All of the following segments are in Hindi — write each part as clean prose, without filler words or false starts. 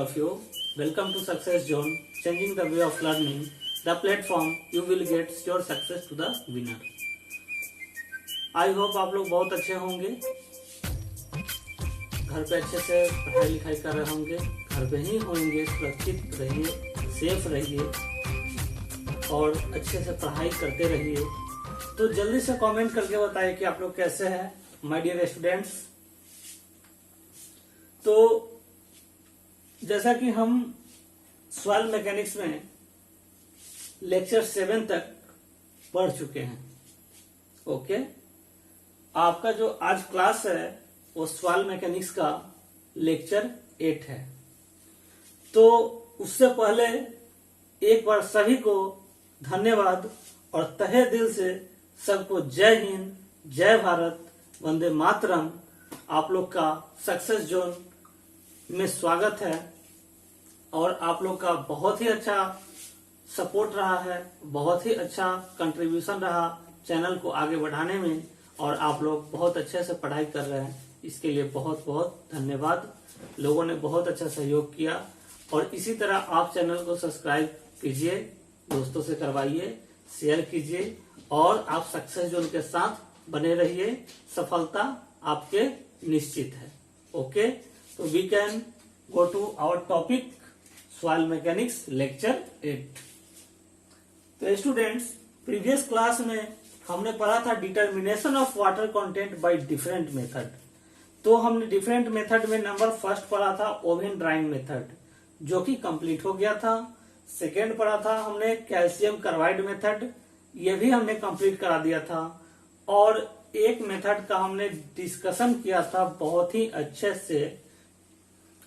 of you. Welcome to Success Zone, changing the way of learning, the platform you will get your success to the winner. I hope आप लोग बहुत अच्छे होंगे, घर पे अच्छे से पढ़ाई लिखाई कर रहे होंगे, घर पे ही होंगे, सुरक्षित रहिए, सेफ रहिए और अच्छे से पढ़ाई करते रहिए। तो जल्दी से कमेंट करके बताइए कि आप लोग कैसे हैं माय डियर स्टूडेंट्स। तो जैसा कि हम सॉइल मैकेनिक्स में लेक्चर 7 तक पढ़ चुके हैं, ओके। आपका जो आज क्लास है वो सॉइल मैकेनिक्स का लेक्चर 8 है। तो उससे पहले एक बार सभी को धन्यवाद और तहे दिल से सबको जय हिंद, जय भारत, वंदे मातरम। आप लोग का सक्सेस जोन में स्वागत है और आप लोग का बहुत ही अच्छा सपोर्ट रहा है, बहुत ही अच्छा कंट्रीब्यूशन रहा चैनल को आगे बढ़ाने में और आप लोग बहुत अच्छे से पढ़ाई कर रहे हैं। इसके लिए बहुत बहुत धन्यवाद। लोगों ने बहुत अच्छा सहयोग किया और इसी तरह आप चैनल को सब्सक्राइब कीजिए, दोस्तों से करवाइए, शेयर कीजिए और आप सक्सेस जोन के साथ बने रहिए। सफलता आपके निश्चित है, ओके। तो we can go to our topic soil mechanics lecture 8। तो स्टूडेंट्स, प्रीवियस क्लास में हमने पढ़ा था determination of water content by different method. तो हमने डिफरेंट मेथड में नंबर फर्स्ट पढ़ा था ओवन ड्राइंग मेथड, जो कि कंप्लीट हो गया था। सेकेंड पढ़ा था हमने कैल्शियम कार्बाइड मेथड, ये भी हमने कंप्लीट करा दिया था। और एक मेथड का हमने डिस्कशन किया था बहुत ही अच्छे से,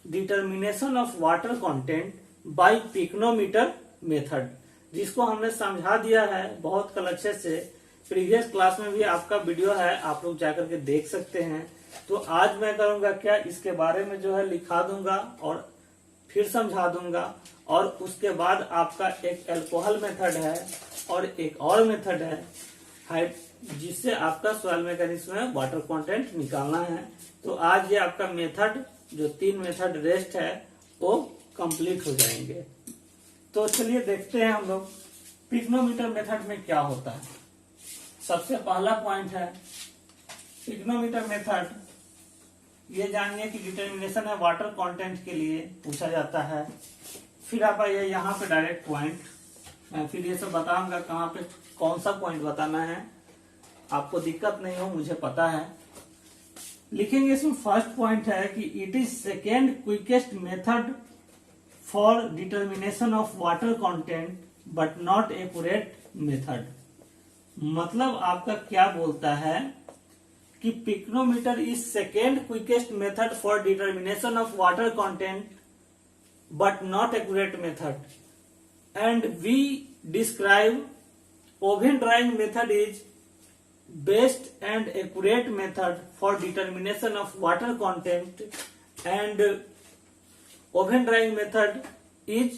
determination of water content bye pycnometer method, जिसको हमने समझा दिया है बहुत कल अच्छे से। प्रीवियस क्लास में भी आपका वीडियो है, आप लोग जाकर के देख सकते हैं। तो आज मैं करूंगा क्या, इसके बारे में जो है लिखा दूंगा और फिर समझा दूंगा। और उसके बाद आपका एक एल्कोहल मेथड है और एक और मेथड है जिससे आपका सॉइल मैकेनिक्स में वाटर कंटेंट निकालना है। तो आज ये आपका मेथड, जो 3 मेथड रेस्ट है, वो कंप्लीट हो जाएंगे। तो चलिए देखते हैं हम लोग पिक्नोमीटर मेथड में क्या होता है। सबसे पहला पॉइंट है पिक्नोमीटर मेथड। ये जानिए कि डिटर्मिनेशन है वाटर कंटेंट के लिए पूछा जाता है। फिर आप आइए यहाँ पे डायरेक्ट पॉइंट, मैं फिर ये सब बताऊंगा कहाँ पे कौन सा पॉइंट बताना है, आपको दिक्कत नहीं हो, मुझे पता है। लिखेंगे इसमें फर्स्ट पॉइंट है कि it is second quickest method for determination of water content but not accurate method. मतलब आपका क्या बोलता है कि pycnometer is second quickest method for determination of water content but not accurate method, and we describe oven drying method is best and accurate method for determination of water content, and oven drying method is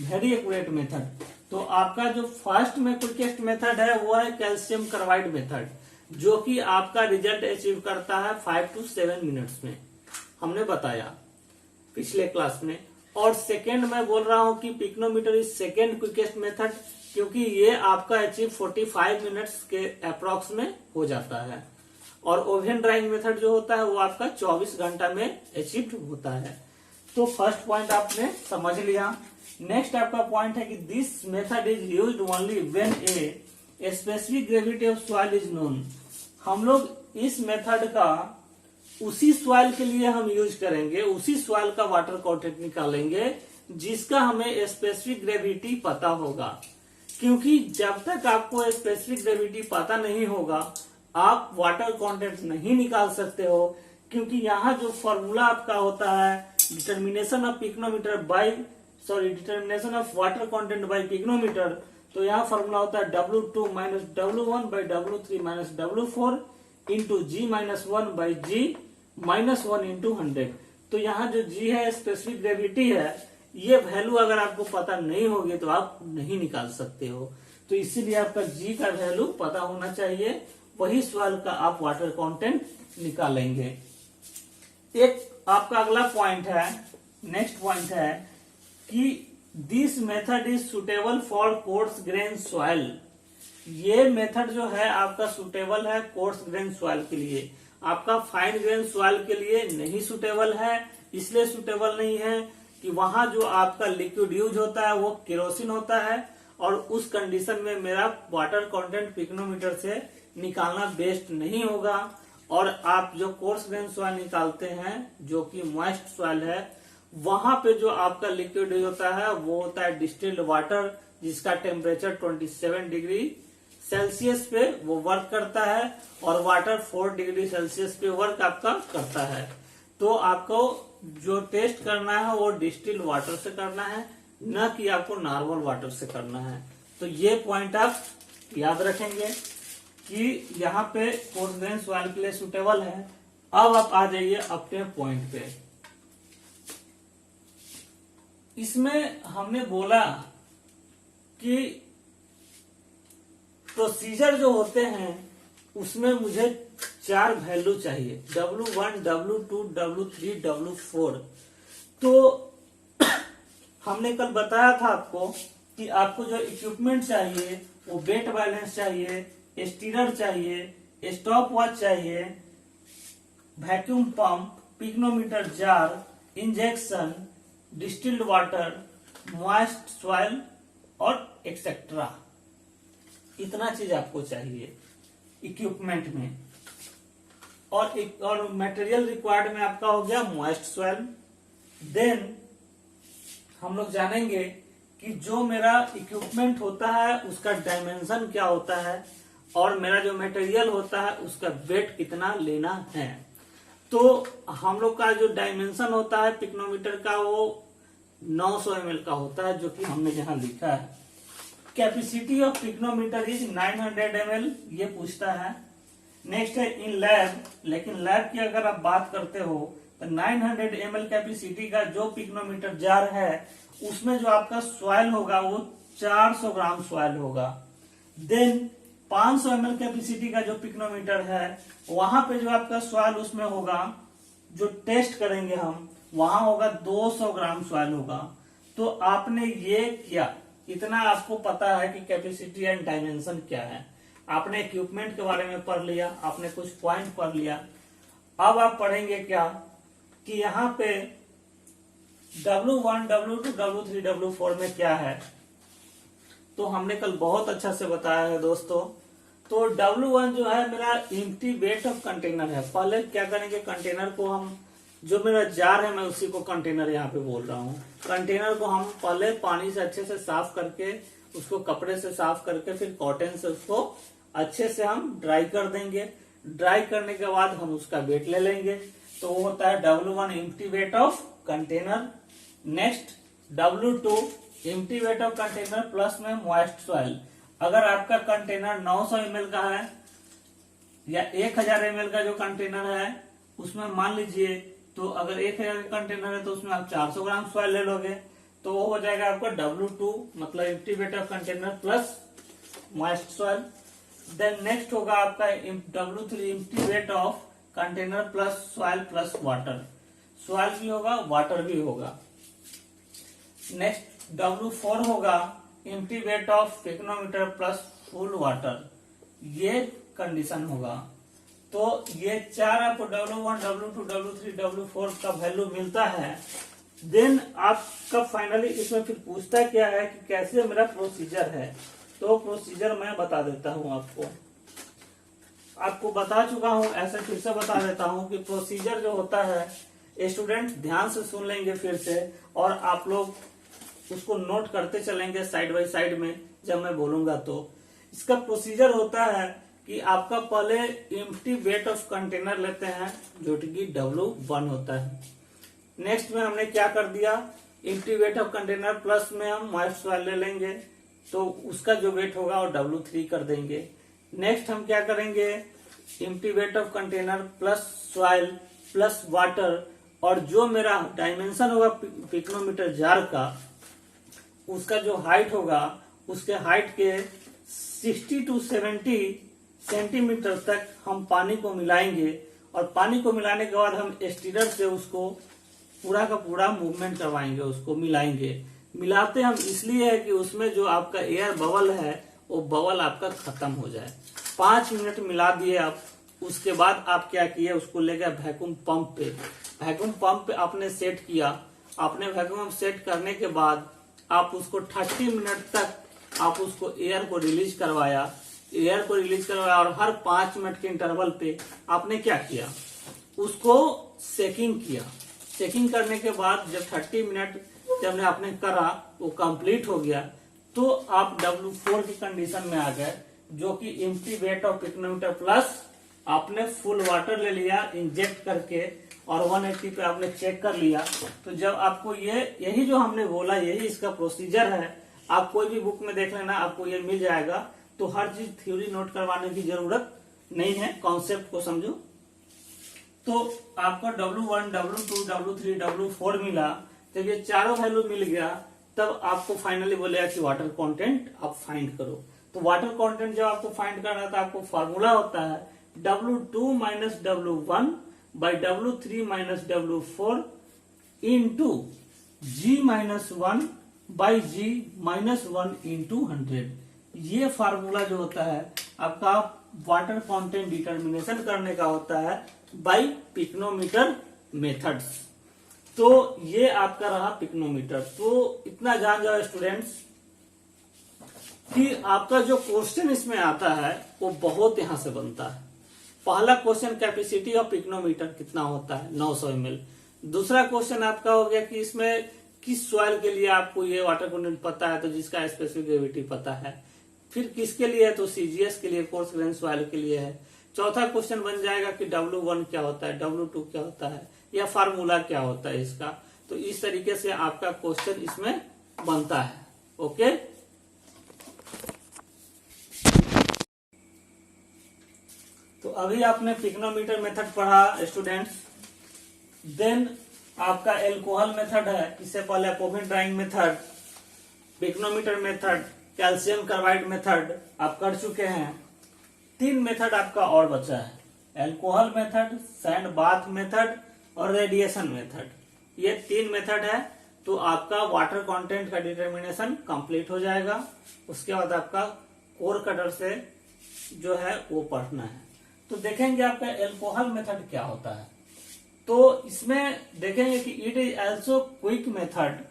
very accurate method। तो आपका जो फर्स्ट में क्विकेस्ट मेथड है वो है कैल्शियम कार्बाइड मेथड, जो कि आपका रिजल्ट अचीव करता है 5 to 7 मिनट्स में, हमने बताया पिछले क्लास में। और सेकेंड मैं बोल रहा हूं कि pycnometer is second quickest method, क्योंकि ये आपका अचीव 45 मिनट्स के अप्रोक्स में हो जाता है। और ओवन ड्राइंग मेथड जो होता है वो आपका 24 घंटा में अचीव होता है। तो फर्स्ट पॉइंट आपने समझ लिया। नेक्स्ट आपका पॉइंट है कि this method is used only when a specific gravity of soil is known. हम लोग इस मेथड का उसी सॉइल के लिए हम यूज करेंगे, उसी सॉइल का वाटर कंटेंट निकालेंगे जिसका हमें स्पेसिफिक ग्रेविटी पता होगा। क्योंकि जब तक आपको स्पेसिफिक ग्रेविटी पता नहीं होगा आप वाटर कंटेंट नहीं निकाल सकते हो। क्योंकि यहाँ जो फॉर्मूला आपका होता है determination of determination of water content bye pycnometer, तो यहाँ फॉर्मूला होता है W2 minus W1 by W3 minus W4 into G minus 1 by G minus 1 into 100। तो यहाँ जो G है स्पेसिफिक ग्रेविटी है, ये वैल्यू अगर आपको पता नहीं होगी तो आप नहीं निकाल सकते हो। तो इसीलिए आपका G का वैल्यू पता होना चाहिए, वही सॉइल का आप वाटर कंटेंट निकालेंगे। एक आपका अगला पॉइंट है नेक्स्ट पॉइंट है कि this method is suitable for coarse grain soil. ये मेथड जो है आपका सुटेबल है कोर्स ग्रेन सॉइल के लिए, आपका फाइन ग्रेन सॉइल के लिए नहीं सुटेबल है। इसलिए सुटेबल नहीं है कि वहां जो आपका लिक्विड यूज होता है वो केरोसिन होता है, और उस कंडीशन में मेरा वाटर कंटेंट पिक्नोमीटर से निकालना बेस्ट नहीं होगा। और आप जो कोर्स ग्रेन सॉइल निकालते हैं जो कि मॉइस्ट सॉइल है, वहां पे जो आपका लिक्विड यूज होता है वो होता है डिस्टिल्ड वाटर, जिसका टेम्परेचर 27 डिग्री सेल्सियस पे वो वर्क करता है, और वाटर 4 डिग्री सेल्सियस पे वर्क आपका करता है। तो आपको जो टेस्ट करना है वो डिस्टिल्ड वाटर से करना है, न कि आपको नॉर्मल वाटर से करना है। तो ये पॉइंट आप याद रखेंगे कि यहाँ पे कोर्स ग्रेन सॉइल के लिए सुटेबल है। अब आप आ जाइए अपने पॉइंट पे। इसमें हमने बोला कि प्रोसीजर जो होते हैं उसमें मुझे 4 वैल्यू चाहिए, W1, W2, W3, W4। तो हमने कल बताया था आपको कि आपको जो इक्विपमेंट चाहिए वो वेट बैलेंस चाहिए, स्टीरर चाहिए, स्टॉप वॉच चाहिए, vacuum pump, pycnometer jar, injection, distilled water, moist soil और एक्सेट्रा। इतना चीज आपको चाहिए इक्विपमेंट में। और मटेरियल रिक्वायर्ड में आपका हो गया मॉइस्ट सॉइल। देन हम लोग जानेंगे कि जो मेरा इक्विपमेंट होता है उसका डायमेंशन क्या होता है, और मेरा जो मटेरियल होता है उसका वेट कितना लेना है। तो हम लोग का जो डायमेंशन होता है पिक्नोमीटर का वो 900 ml का होता है, जो कि हमने यहाँ लिखा है। Capacity of pycnometer is 900 ml, ये पूछता है। नेक्स्ट है इन लैब, लेकिन लैब की अगर आप बात करते हो तो 900 ml कैपेसिटी का जो पिक्नोमीटर जार है उसमें जो आपका सॉइल होगा वो 400 ग्राम सॉइल होगा। देन 500 ml कैपेसिटी का जो पिक्नोमीटर है वहां पे जो आपका सॉइल उसमें होगा, जो टेस्ट करेंगे हम, वहां होगा 200 ग्राम सॉइल होगा। तो आपने ये किया, इतना आपको पता है कि कैपेसिटी एंड डायमेंशन क्या है। आपने इक्विपमेंट के बारे में पढ़ लिया, आपने कुछ पॉइंट पढ़ लिया। अब आप पढ़ेंगे क्या कि यहाँ पे W1, W2, W3, W4 में क्या है। तो हमने कल बहुत अच्छा से बताया है दोस्तों। तो W1 जो है मेरा एम्प्टी वेट ऑफ कंटेनर है। पहले क्या करेंगे, कंटेनर को हम, जो मेरा जार है मैं उसी को कंटेनर यहाँ पे बोल रहा हूँ, कंटेनर को हम पहले पानी से अच्छे से साफ करके, उसको कपड़े से साफ करके, फिर कॉटन से उसको अच्छे से हम ड्राई कर देंगे। ड्राई करने के बाद हम उसका वेट ले लेंगे, तो वो होता है W1 empty weight of container. Next W2 empty weight of container plus में मॉइस्ट सॉइल। अगर आपका कंटेनर 900 ml का है या 1000 ml का जो कंटेनर है उसमें मान लीजिए, तो अगर 1000 का कंटेनर है तो उसमें आप 400 ग्राम सॉइल ले लोगे, तो वो हो जाएगा आपका W2 मतलब empty weight of container plus moist soil. Then next होगा आपका W3 empty weight of container plus soil plus water. Soil भी होगा, वाटर भी होगा। नेक्स्ट W4 होगा empty weight of pycnometer plus full water. ये कंडीशन होगा। तो ये 4 आपको W1, W2, W3, W4 का वैल्यू मिलता है। देन आपका फाइनली इसमें फिर पूछता क्या है कि कैसे मेरा प्रोसीजर है। तो प्रोसीजर मैं बता देता हूं, आपको बता चुका हूं, ऐसे फिर से बता देता हूं कि प्रोसीजर जो होता है स्टूडेंट ध्यान से सुन लेंगे फिर से, और आप लोग उसको नोट करते चलेंगे साइड बाय साइड में जब मैं बोलूंगा। तो इसका प्रोसीजर होता है कि आपका पहले एम्प्टी वेट ऑफ कंटेनर लेते हैं जो कि W1 होता है। नेक्स्ट में हमने क्या कर दिया, empty weight of container plus में हम मॉइस्ट सॉइल ले लेंगे, तो उसका जो वेट होगा वो W3 कर देंगे। नेक्स्ट हम क्या करेंगे, empty weight of container plus soil plus water, और जो मेरा डायमेंशन होगा पिक्नोमीटर जार का, उसका जो हाइट होगा उसके हाइट के 60 to 70 सेंटीमीटर तक हम पानी को मिलाएंगे, और पानी को मिलाने के बाद हम स्टीरर से उसको पूरा का पूरा मूवमेंट करवाएंगे, उसको मिलाएंगे। मिलाते हम इसलिए है कि उसमें जो आपका एयर बबल है वो बबल आपका खत्म हो जाए। 5 मिनट मिला दिए आप, उसके बाद आप क्या किए, उसको ले गए वैक्यूम पंप पे। वैक्यूम पंप पे आपने सेट किया। आपने वैक्यूम सेट करने के बाद आप उसको 30 मिनट तक आप उसको एयर को रिलीज करवाया। एयर को रिलीज करवाया और हर 5 मिनट के इंटरवल पे आपने क्या किया, उसको सेकिंग किया। सेकिंग करने के बाद जब 30 मिनट जब आपने करा, वो कंप्लीट हो गया, तो आप W4 की कंडीशन में आ गए, जो कि एम्प्टी वेट ऑफ पिकोनोमीटर प्लस आपने फुल वाटर ले लिया इंजेक्ट करके और 180 पे आपने चेक कर लिया। तो जब आपको यही जो हमने बोला, यही इसका प्रोसीजर है। आप कोई भी बुक में देख लेना, आपको ये मिल जाएगा। तो हर चीज थ्योरी नोट करवाने की जरूरत नहीं है, कॉन्सेप्ट को समझो। तो आपको W1, W2, W3, W4 मिला। जब ये चारों वैल्यू मिल गया, तब आपको फाइनली बोलेगा कि वाटर कंटेंट आप फाइंड करो। तो वाटर कंटेंट जब आपको फाइंड करना है तो आपको फार्मूला होता है W2 minus W1 by W3 minus W4 into G minus 1 by G minus 1 into 100। ये फार्मूला जो होता है आपका वाटर कंटेंट डिटर्मिनेशन करने का होता है बाई पिकोनोमीटर मेथड्स। तो ये आपका रहा पिकोनोमीटर। तो इतना जान जाओ स्टूडेंट्स कि आपका जो क्वेश्चन इसमें आता है वो बहुत यहां से बनता है। पहला क्वेश्चन कैपेसिटी ऑफ पिकोनोमीटर कितना होता है, 900 ml। दूसरा क्वेश्चन आपका हो गया कि इसमें किस सॉइल के लिए आपको ये वाटर कंटेंट पता है, तो जिसका स्पेसिफिक ग्रेविटी पता है। फिर किसके लिए है, तो CGS के लिए, कोर्स ग्रेन सॉइल के लिए है। चौथा क्वेश्चन बन जाएगा कि W1 क्या होता है, W2 क्या होता है, या फार्मूला क्या होता है इसका। तो इस तरीके से आपका क्वेश्चन इसमें बनता है। ओके, तो अभी आपने पिकोनोमीटर मेथड पढ़ा स्टूडेंट्स। देन आपका एल्कोहल मेथड है। इससे पहले अपोफिन drying method, pycnometer method, calcium carbide method आप कर चुके हैं। 3 मेथड आपका और बचा है, alcohol method, sand bath method और रेडिएशन मेथड। ये 3 मेथड है। तो आपका वाटर कंटेंट का डिटर्मिनेशन कंप्लीट हो जाएगा। उसके बाद आपका कोर कटर से जो है वो पढ़ना है। तो देखेंगे आपका एल्कोहल मेथड क्या होता है। तो इसमें देखेंगे कि it is also quick method.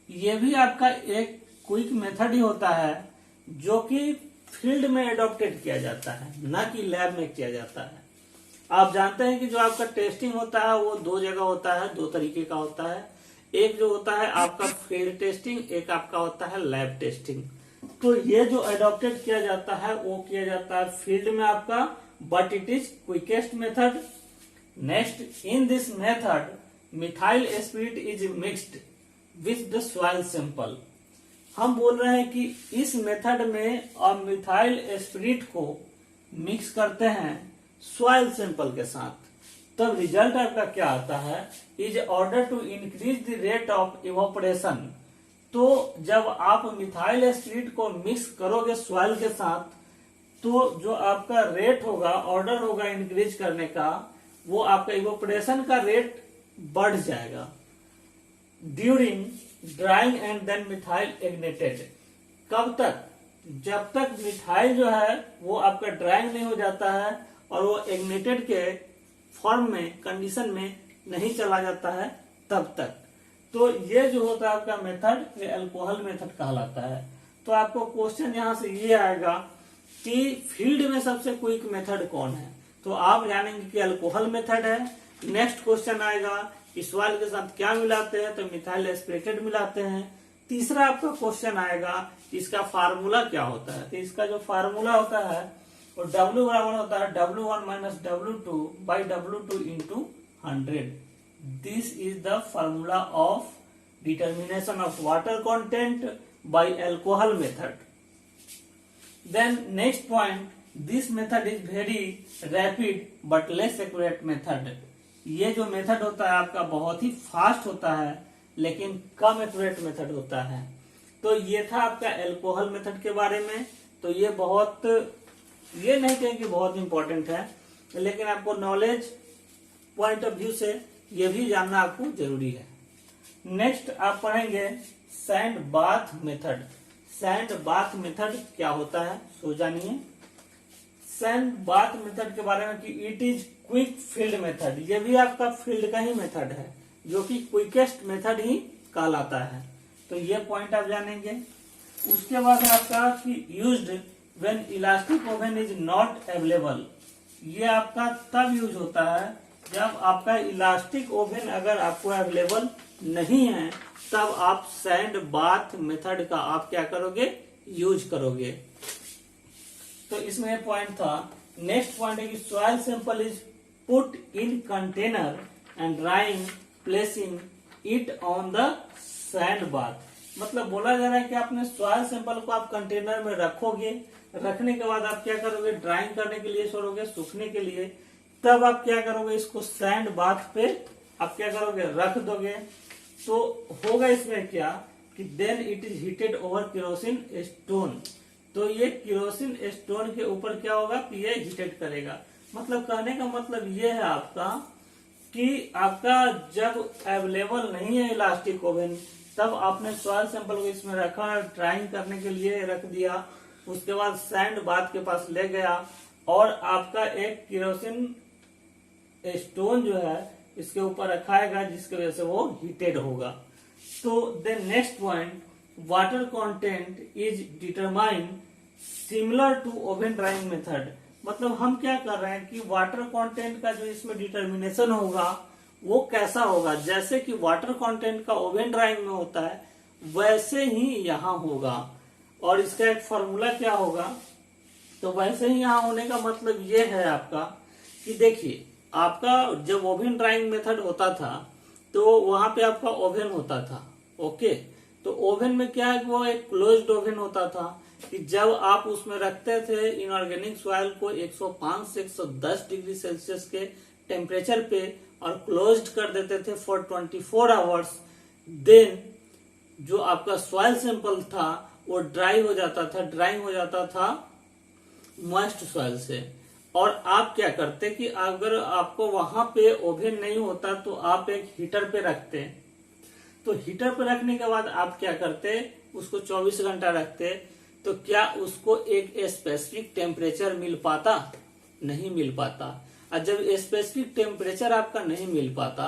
ये भी आपका एक क्विक मेथड ही होता है, जो कि फील्ड में एडॉप्टेड किया जाता है, ना कि लैब में किया जाता है। आप जानते हैं कि जो आपका टेस्टिंग होता है वो 2 जगह होता है, 2 तरीके का होता है। एक जो होता है आपका फील्ड टेस्टिंग, एक आपका होता है लैब टेस्टिंग। तो ये जो एडॉप्टेड किया जाता है वो किया जाता है फील्ड में आपका, but it is quickest method. Next, in this method methyl spirit is mixed with the soil sample. हम बोल रहे हैं कि इस मेथड में आप मिथाइल स्पिरिट को मिक्स करते हैं सॉइल सैंपल के साथ, तब रिजल्ट आपका क्या आता है, is order to increase the rate of evaporation. तो जब आप मिथाइल स्पिरिट को मिक्स करोगे सॉइल के साथ, तो जो आपका रेट होगा, ऑर्डर होगा इंक्रीज करने का, वो आपका इवोपरेशन का रेट बढ़ जाएगा during drying and then methyl ignited. कब तक, जब तक मिथाइल जो है वो आपका ड्राइंग नहीं हो जाता है और वो इग्निटेड के फॉर्म में, कंडीशन में नहीं चला जाता है, तब तक। तो ये जो होता है आपका मेथड, ये अल्कोहल मेथड कहलाता है। तो आपको क्वेश्चन यहां से ये आएगा कि फील्ड में सबसे क्विक मेथड कौन है, तो आप जानेंगे कि अल्कोहल मेथड है। नेक्स्ट क्वेश्चन आएगा इस सॉइल के साथ क्या मिलाते हैं, तो मिथाइल एस्पिरेटेड मिलाते हैं। तीसरा आपका क्वेश्चन आएगा इसका फार्मूला क्या होता है। तो इसका जो फार्मूला होता है वो W बराबर होता है W1 minus W2 by W2 into 100। This is the formula of determination of water content by alcohol method. Then next point, this method is very rapid but less accurate method. ये जो मेथड होता है आपका बहुत ही फास्ट होता है लेकिन कम एक्यूरेट मेथड होता है। तो ये था आपका एल्कोहल मेथड के बारे में। तो ये बहुत, ये नहीं कहें कि बहुत इंपॉर्टेंट है, लेकिन आपको नॉलेज पॉइंट ऑफ व्यू से ये भी जानना आपको जरूरी है। नेक्स्ट आप पढ़ेंगे sand bath method. Sand bath method क्या होता है सो जानिए। सैंड बाथ मेथड के बारे में कि it is quick field method, ये भी आपका फील्ड का ही मेथड है जो कि क्विकेस्ट मेथड ही कहलाता है। तो ये पॉइंट आप जानेंगे। उसके बाद आपका कि used when elastic oven is not available, ये आपका तब यूज होता है जब आपका इलास्टिक ओवन अगर आपको अवेलेबल नहीं है, तब आप सैंड बाथ मेथड का आप क्या करोगे, यूज करोगे। तो इसमें एक पॉइंट था। नेक्स्ट पॉइंट है कि soil sample is put in container and drawing placing it on the sand bath. मतलब बोला जा रहा है कि आपने सॉइल सैंपल को आप कंटेनर में रखोगे, रखने के बाद आप क्या करोगे, ड्राइंग करने के लिए छोड़ोगे, सूखने के लिए, तब आप क्या करोगे, इसको सैंड बाथ पे आप क्या करोगे, रख दोगे। तो होगा इसमें क्या कि then it is heated over kerosene stone. तो ये केरोसिन स्टोन के ऊपर क्या होगा कि ये हीटेड करेगा। मतलब कहने का मतलब ये है आपका कि आपका जब अवेलेबल नहीं है इलास्टिक ओवन, तब आपने सॉइल सैंपल को इसमें रखा, ड्राइंग करने के लिए रख दिया, उसके बाद सैंड बाथ के पास ले गया और आपका एक केरोसिन स्टोन जो है इसके ऊपर रखाएगा, जिसकी वजह से वो हीटेड होगा। तो then next point, water content is determined similar to oven drying method. मतलब हम क्या कर रहे हैं कि वाटर कंटेंट का जो इसमें डिटर्मिनेशन होगा वो कैसा होगा, जैसे कि वाटर कंटेंट का ओवन ड्राइंग में होता है वैसे ही यहाँ होगा। और इसका एक फॉर्मूला क्या होगा, तो वैसे ही यहाँ होने का मतलब ये है आपका कि देखिए, आपका जब ओवन ड्राइंग मेथड होता था तो वहां पे आपका ओवन होता था, ओके। तो ओवन में क्या है कि वो एक क्लोज्ड ओवन होता था कि जब आप उसमें रखते थे इनऑर्गेनिक सॉइल को 105 से 110 डिग्री सेल्सियस के टेम्परेचर पे और क्लोज्ड कर देते थे फॉर 24 आवर्स, देन जो आपका सॉइल सैंपल था वो ड्राई हो जाता था, ड्राइंग हो जाता था मॉइस्ट सॉइल से। और आप क्या करते कि अगर आपको वहां पे ओवन नहीं होता तो आप एक हीटर पे रखते। तो हीटर पे रखने के बाद आप क्या करते, उसको 24 घंटा रखते। तो क्या उसको एक स्पेसिफिक टेम्परेचर मिल पाता, नहीं मिल पाता। और जब स्पेसिफिक टेम्परेचर आपका नहीं मिल पाता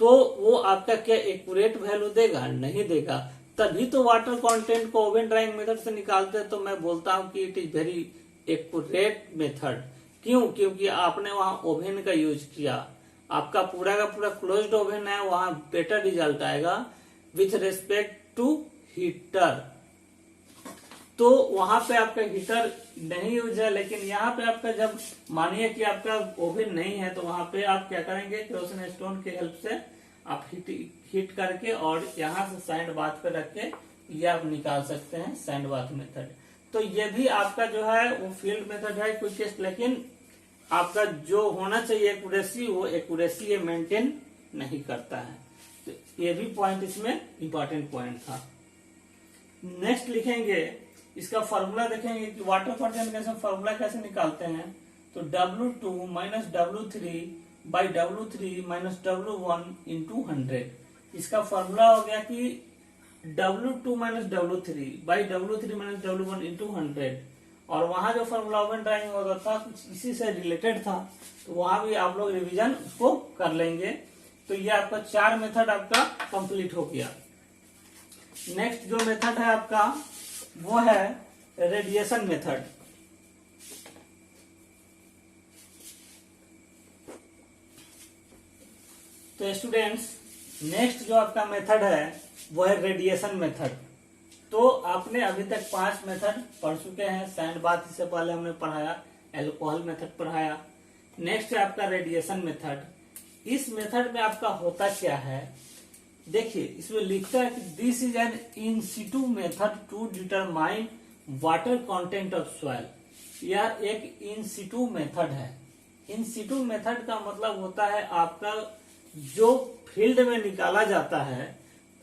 तो वो आपका क्या एक्यूरेट वैल्यू देगा, नहीं देगा। तभी तो वाटर कंटेंट को ओवन ड्राइंग मेथड से निकालते हैं। तो मैं बोलता हूं कि it is very accurate method. क्यों? क्योंकि आपने वहां ओवन का यूज किया, आपका पूरा का पूरा क्लोज्ड ओवन है, वहां बेटर रिजल्ट आएगा विथ रेस्पेक्ट टू हीटर। तो वहां पे आपका हीटर नहीं यूज है, लेकिन यहाँ पे आपका जब मानिए कि आपका ओवन नहीं है तो वहां पे आप क्या करेंगे, केरोसिन स्टोन की हेल्प से आप हीट करके और यहाँ से सैंड बाथ पे रख के ये आप निकाल सकते हैं सैंड बाथ मेथड। तो ये भी आपका जो है वो फील्ड मेथड है क्विकेस्ट, लेकिन आपका जो होना चाहिए एक्यूरेसी, वो एक्यूरेसी ये मेंटेन नहीं करता है। तो ये भी पॉइंट इसमें इंपॉर्टेंट पॉइंट था। नेक्स्ट लिखेंगे इसका फॉर्मूला, देखेंगे कि वाटर कंटेंट कैसे फॉर्मूला कैसे निकालते हैं। तो W2 minus W3 by W3 minus W1 into 100। इसका फॉर्मूला हो गया कि W2 minus W3 by W3 minus W1 into 100। और वहां जो फॉर्मूला ओवन ड्राइंग होता था कुछ इसी से रिलेटेड था, तो वहां भी आप लोग रिवीजन उसको कर लेंगे। तो ये आपका 4 मेथड आपका कंप्लीट हो गया। नेक्स्ट जो मेथड है आपका वो है रेडिएशन मेथड। तो स्टूडेंट्स, नेक्स्ट जो आपका मेथड है वो है रेडिएशन मेथड। तो आपने अभी तक 5 मेथड पढ़ चुके हैं। सैंड बाथ से पहले हमने पढ़ाया, एल्कोहल मेथड पढ़ाया। नेक्स्ट है आपका रेडिएशन मेथड। इस मेथड में आपका होता क्या है, देखिए इसमें लिखता है कि this is an in situ method to determine water content of soil. यह एक इन सिटू मेथड है। इन सिटू मेथड का मतलब होता है आपका जो फील्ड में निकाला जाता है,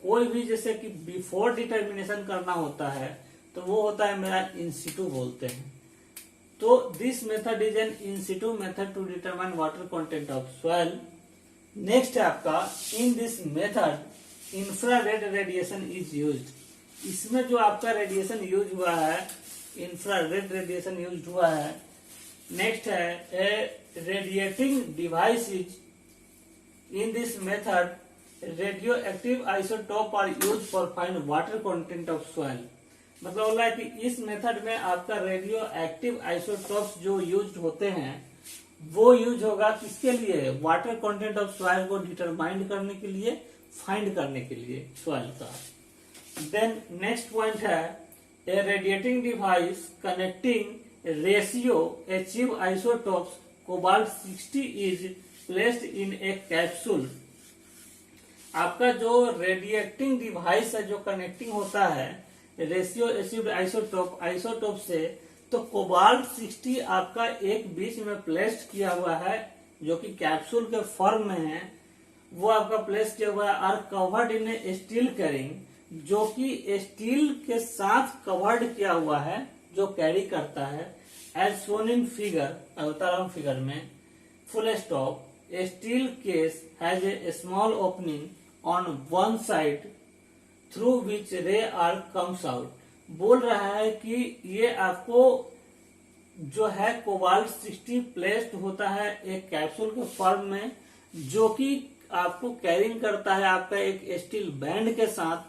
कोई भी जैसे कि बिफोर डिटर्मिनेशन करना होता है तो वो होता है मेरा इन सिटू बोलते हैं। तो this method is an in situ method to determine water content of soil next है आपका in this method infrared radiation is used. इसमें जो आपका रेडिएशन यूज हुआ है, इंफ्रारेड रेडिएशन यूज हुआ है। नेक्स्ट है a radiating device is in this method radioactive isotope are use for find water content of soil. मतलब बोला है कि इस मेथड में आपका रेडियो एक्टिव आइसोटोप्स जो यूज होते हैं वो यूज होगा किसके लिए, वाटर कंटेंट ऑफ सॉइल को डिटरमाइन करने के लिए, फाइंड करने के लिए सॉइल का। देन नेक्स्ट पॉइंट है ए रेडिएटिंग डिवाइस कनेक्टिंग रेशियो अचीव isotopes cobalt 60 is placed in a capsule. आपका जो रेडिएटिंग डिवाइस है जो कनेक्टिंग होता है रेशियो अचीव्ड आइसोटोप से, तो कोबाल्ट 60 आपका एक बीच में प्लेस्ड किया हुआ है जो कि कैप्सूल के फॉर्म में है, वो आपका प्लेस किया हुआ है। Are covered in a steel carrying, जो कि स्टील के साथ कवर्ड किया हुआ है जो कैरी करता है। एज शोन इन फिगर, बता रहा हूं फिगर में, full stop A steel case has a small opening on one side through which रे आर कम्स आउट। बोल रहा है कि ये आपको जो है कोबाल्ट 60 प्लेस्ड होता है एक कैप्सूल के फॉर्म में, जो कि आपको कैरिंग करता है आपका एक स्टील बैंड के साथ,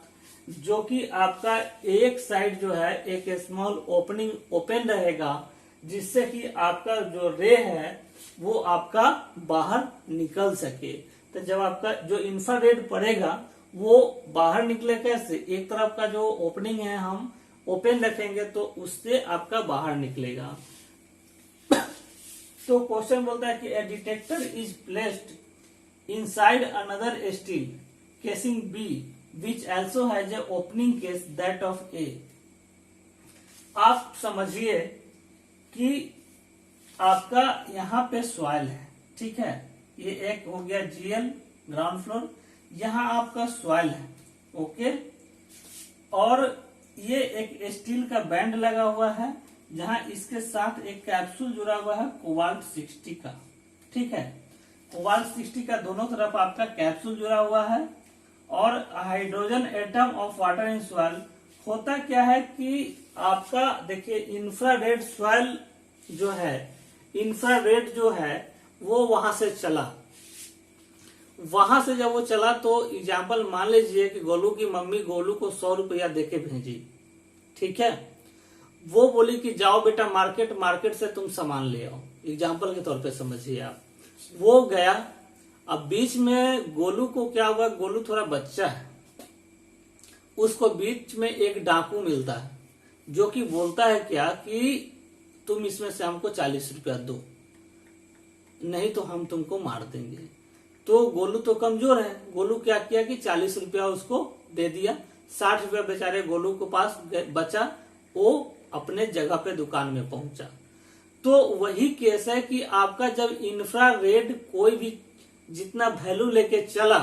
जो कि आपका एक साइड जो है एक स्मॉल ओपनिंग ओपन रहेगा, जिससे कि आपका जो रे है वो आपका बाहर निकल सके। तो जब आपका जो इंफ्रारेड पड़ेगा वो बाहर निकले कैसे, एक तरफ का जो ओपनिंग है हम ओपन रखेंगे तो उससे आपका बाहर निकलेगा। तो क्वेश्चन बोलता है कि a detector is placed inside another steel casing be which also has a opening case that of a. आप समझिए कि आपका यहाँ पे सॉइल है, ठीक है, ये एक हो गया जीएल ग्राउंड फ्लोर, यहाँ आपका सॉइल है, ओके, और ये एक स्टील का बैंड लगा हुआ है जहां इसके साथ एक कैप्सूल जुड़ा हुआ है कोबाल्ट 60 का, ठीक है। कोबाल्ट 60 का दोनों तरफ आपका कैप्सूल जुड़ा हुआ है। और hydrogen atom of water in soil, होता क्या है कि आपका देखिए इंफ्रारेड सॉइल जो है, इंफ्रारेड जो है वो वहां से चला, वहां से जब वो चला तो एग्जाम्पल मान लीजिए कि गोलू की मम्मी गोलू को 100 रुपया देके भेजी, ठीक है। वो बोली कि जाओ बेटा मार्केट, मार्केट से तुम सामान ले आओ, एग्जाम्पल के तौर पे समझिए आप। वो गया, अब बीच में गोलू को क्या हुआ, गोलू थोड़ा बच्चा है, उसको बीच में एक डाकू मिलता है जो कि बोलता है क्या कि तुम इसमें से हमको 40 रुपया दो, नहीं तो हम तुमको मार देंगे। तो गोलू तो कमजोर है, गोलू क्या किया कि 40 रुपया उसको दे दिया, 60 रुपया बेचारे गोलू के पास बचा, वो अपने जगह पे दुकान में पहुंचा। तो वही केस है कि आपका जब इंफ्रारेड कोई भी जितना वैल्यू लेके चला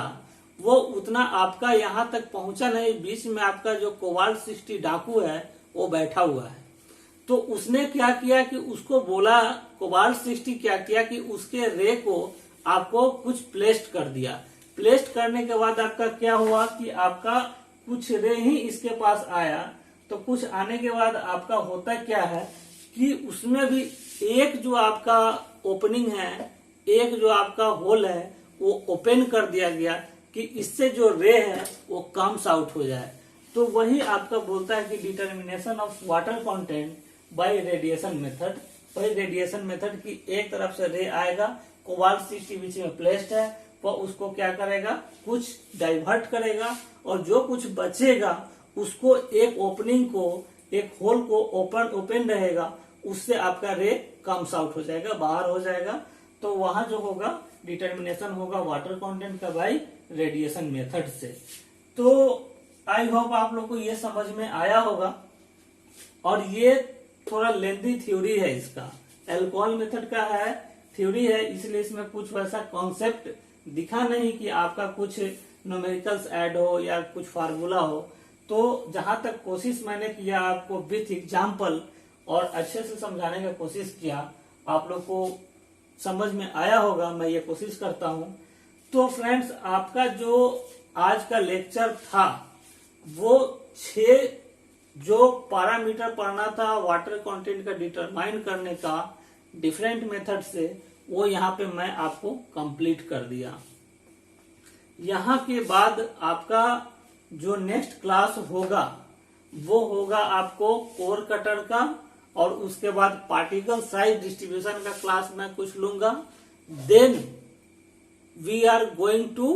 वो उतना आपका यहाँ तक पहुंचा नहीं, बीच में आपका जो कोबाल्ट 60 डाकू है वो बैठा हुआ है। तो उसने क्या किया कि उसको बोला, कोबाल्ट 60 क्या किया कि उसके रे को आपको कुछ प्लेस्ड कर दिया। प्लेस्ड करने के बाद आपका क्या हुआ कि आपका कुछ रे ही इसके पास आया, तो कुछ आने के बाद आपका होता क्या है कि उसमें भी एक जो आपका ओपनिंग है, एक जो आपका होल है वो ओपन कर दिया गया कि इससे जो रे है वो कम्स आउट हो जाए। तो वही आपका बोलता है कि determination of water content bye radiation method. वही रेडिएशन मेथड की एक तरफ से रे आएगा, कोबाल्ट 60 बीच में प्लेस्ड है, वो उसको क्या करेगा, कुछ डाइवर्ट करेगा, और जो कुछ बचेगा उसको एक ओपनिंग को, एक होल को ओपन रहेगा, उससे आपका रे कम्स आउट हो जाएगा, बाहर हो जाएगा। तो वहां जो होगा डिटर्मिनेशन होगा वाटर कंटेंट का बाय रेडिएशन मेथड से। तो आई होप आप लोग को ये समझ में आया होगा। और ये थोड़ा लेंथी थ्योरी है, इसका एल्कोहल मेथड का है, थ्योरी है, इसलिए इसमें कुछ वैसा कॉन्सेप्ट दिखा नहीं कि आपका कुछ न्यूमेरिकल्स ऐड हो या कुछ फार्मूला हो। तो जहां तक कोशिश मैंने किया आपको विथ एग्जाम्पल और अच्छे से समझाने का कोशिश किया, आप लोग को समझ में आया होगा, मैं ये कोशिश करता हूं। तो फ्रेंड्स, आपका जो आज का लेक्चर था वो 6 जो पैरामीटर पढ़ना था वाटर कंटेंट का डिटरमाइन करने का डिफरेंट मेथड से, वो यहाँ पे मैं आपको कंप्लीट कर दिया। यहाँ के बाद आपका जो नेक्स्ट क्लास होगा वो होगा आपको कोर कटर का, और उसके बाद पार्टिकल साइज डिस्ट्रीब्यूशन का क्लास मैं कुछ लूंगा। Then we are going to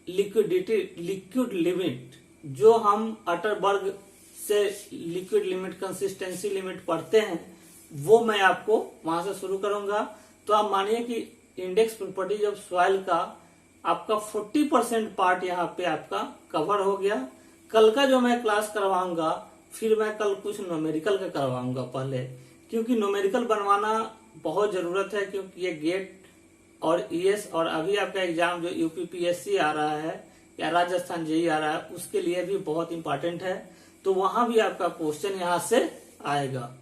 liquid limit, जो हम अटरबर्ग से लिक्विड लिमिट, कंसिस्टेंसी लिमिट पढ़ते हैं, वो मैं आपको वहां से शुरू करूंगा। तो आप मानिए कि इंडेक्स प्रॉपर्टीज ऑफ सॉइल का आपका 40% पार्ट यहाँ पे आपका कवर हो गया। कल का जो मैं क्लास करवाऊंगा, फिर मैं कल कुछ न्यूमेरिकल का करवाऊंगा पहले, क्योंकि न्यूमेरिकल बनवाना बहुत जरूरत है, क्योंकि ये गेट और ईएस और अभी आपका एग्जाम जो यूपीपीएससी आ रहा है या राजस्थान जेईई आ रहा है, उसके लिए भी बहुत इंपॉर्टेंट है। तो वहां भी आपका क्वेश्चन यहाँ से आएगा,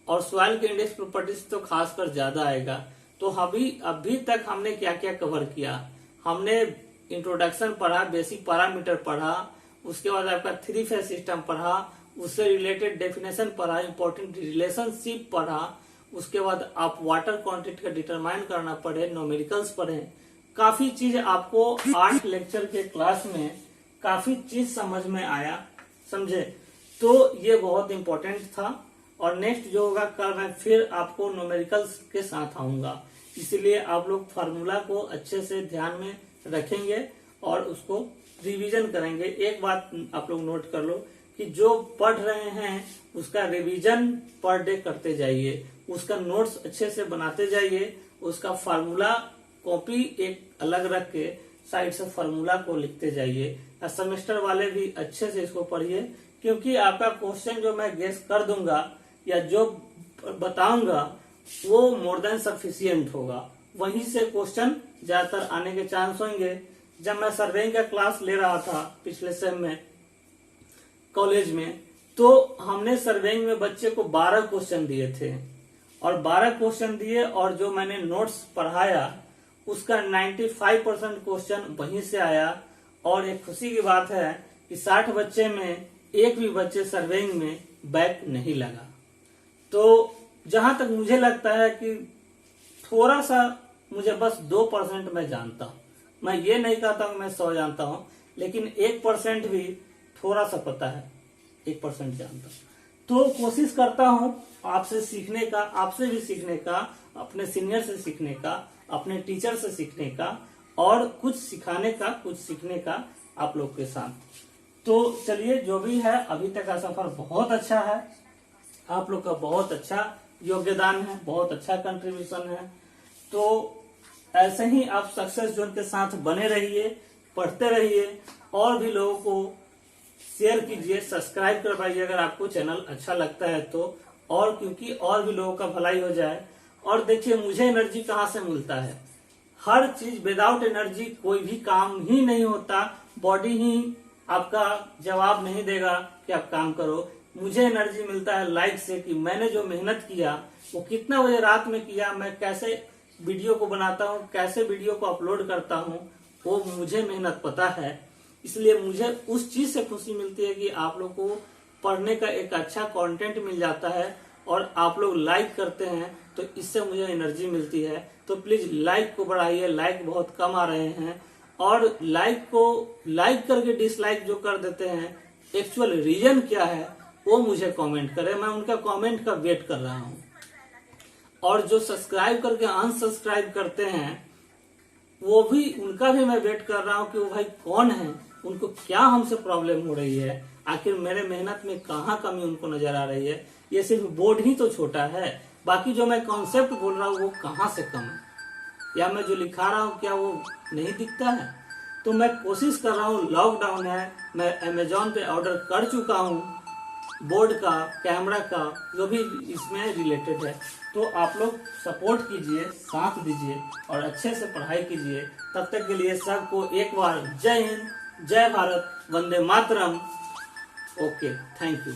और सॉइल के इंडेक्स प्रॉपर्टीज तो खासकर ज्यादा आएगा। तो अभी तक हमने क्या क्या कवर किया? हमने इंट्रोडक्शन पढ़ा, बेसिक पैरामीटर पढ़ा, उसके बाद आपका 3 फेज सिस्टम पढ़ा, उससे रिलेटेड डेफिनेशन पढ़ा, इंपॉर्टेंट रिलेशनशिप पढ़ा, उसके बाद आप वाटर क्वांटिटी का डिटरमाइन करना पढ़े, न्यूमेरिकल्स पढ़े। काफी चीज आपको 8 लेक्चर के क्लास में काफी चीज समझ में आया, समझे? तो ये बहुत इंपॉर्टेंट था। और नेक्स्ट जो होगा कल मैं फिर आपको न्यूमेरिकल्स के साथ आऊंगा, इसलिए आप लोग फार्मूला को अच्छे से ध्यान में रखेंगे और उसको रिवीजन करेंगे। एक बात आप लोग नोट कर लो कि जो पढ़ रहे हैं उसका रिवीजन पर डे करते जाइए, उसका नोट्स अच्छे से बनाते जाइए, उसका फार्मूला कॉपी एक अलग रख के साइड से फार्मूला को लिखते जाइए। सेमेस्टर वाले भी अच्छे से इसको पढ़िए, क्योंकि आपका क्वेश्चन जो मैं गेस कर दूंगा या जो बताऊंगा वो मोर देन सफिशियंट होगा, वहीं से क्वेश्चन ज्यादातर आने के चांस होंगे। जब मैं सर्वेइंग का क्लास ले रहा था पिछले सेम में कॉलेज में, तो हमने सर्वेइंग में बच्चे को 12 क्वेश्चन दिए थे, और 12 क्वेश्चन दिए, और जो मैंने नोट्स पढ़ाया उसका 95% क्वेश्चन वहीं से आया। और एक खुशी की बात है कि 60 बच्चे में एक भी बच्चे सर्वेइंग में बैक नहीं लगा। तो जहां तक मुझे लगता है कि थोड़ा सा मुझे बस 2% मैं जानता हूं, मैं ये नहीं कहता हूं मैं 100 जानता हूं, लेकिन 1% भी थोड़ा सा पता है, 1% जानता हूं। तो कोशिश करता हूं आपसे सीखने का, आपसे भी सीखने का, अपने सीनियर से सीखने का, अपने टीचर से सीखने का, और कुछ सिखाने का, कुछ सीखने का आप लोग के साथ। तो चलिए, जो भी है अभी तक का सफर बहुत अच्छा है, आप लोग का बहुत अच्छा योगदान है, बहुत अच्छा कंट्रीब्यूशन है। तो ऐसे ही आप सक्सेस जोन के साथ बने रहिए, पढ़ते रहिए, और भी लोगों को शेयर कीजिए, सब्सक्राइब करवाइए अगर आपको चैनल अच्छा लगता है तो, और क्योंकि और भी लोगों का भलाई हो जाए। और देखिए, मुझे एनर्जी कहाँ से मिलता है? हर चीज विदाउट एनर्जी कोई भी काम ही नहीं होता, बॉडी ही आपका जवाब नहीं देगा कि आप काम करो। मुझे एनर्जी मिलता है लाइक से, कि मैंने जो मेहनत किया वो कितना बजे रात में किया, मैं कैसे वीडियो को बनाता हूँ, कैसे वीडियो को अपलोड करता हूँ, वो मुझे मेहनत पता है। इसलिए मुझे उस चीज से खुशी मिलती है कि आप लोग को पढ़ने का एक अच्छा कंटेंट मिल जाता है, और आप लोग लाइक करते हैं, तो इससे मुझे एनर्जी मिलती है। तो प्लीज लाइक को बढ़ाइए, लाइक बहुत कम आ रहे हैं, और लाइक को लाइक करके डिसलाइक जो कर देते हैं, एक्चुअल रीजन क्या है वो मुझे कमेंट करें, मैं उनका कमेंट का वेट कर रहा हूँ। और जो सब्सक्राइब करके अनसब्सक्राइब करते हैं, वो भी, उनका भी मैं वेट कर रहा हूँ कि वो भाई कौन है, उनको क्या हमसे प्रॉब्लम हो रही है, आखिर मेरे मेहनत में कहाँ कमी उनको नजर आ रही है। ये सिर्फ बोर्ड ही तो छोटा है, बाकी जो मैं कॉन्सेप्ट बोल रहा हूँ वो कहाँ से कम है, या मैं जो लिखा रहा हूँ क्या वो नहीं दिखता है? तो मैं कोशिश कर रहा हूँ, लॉकडाउन है, मैं अमेजोन पे ऑर्डर कर चुका हूँ बोर्ड का, कैमरा का, जो भी इसमें रिलेटेड है। तो आप लोग सपोर्ट कीजिए, साथ दीजिए, और अच्छे से पढ़ाई कीजिए। तब तक के लिए सबको एक बार जय हिंद, जय भारत, वंदे मातरम। Okay, thank you.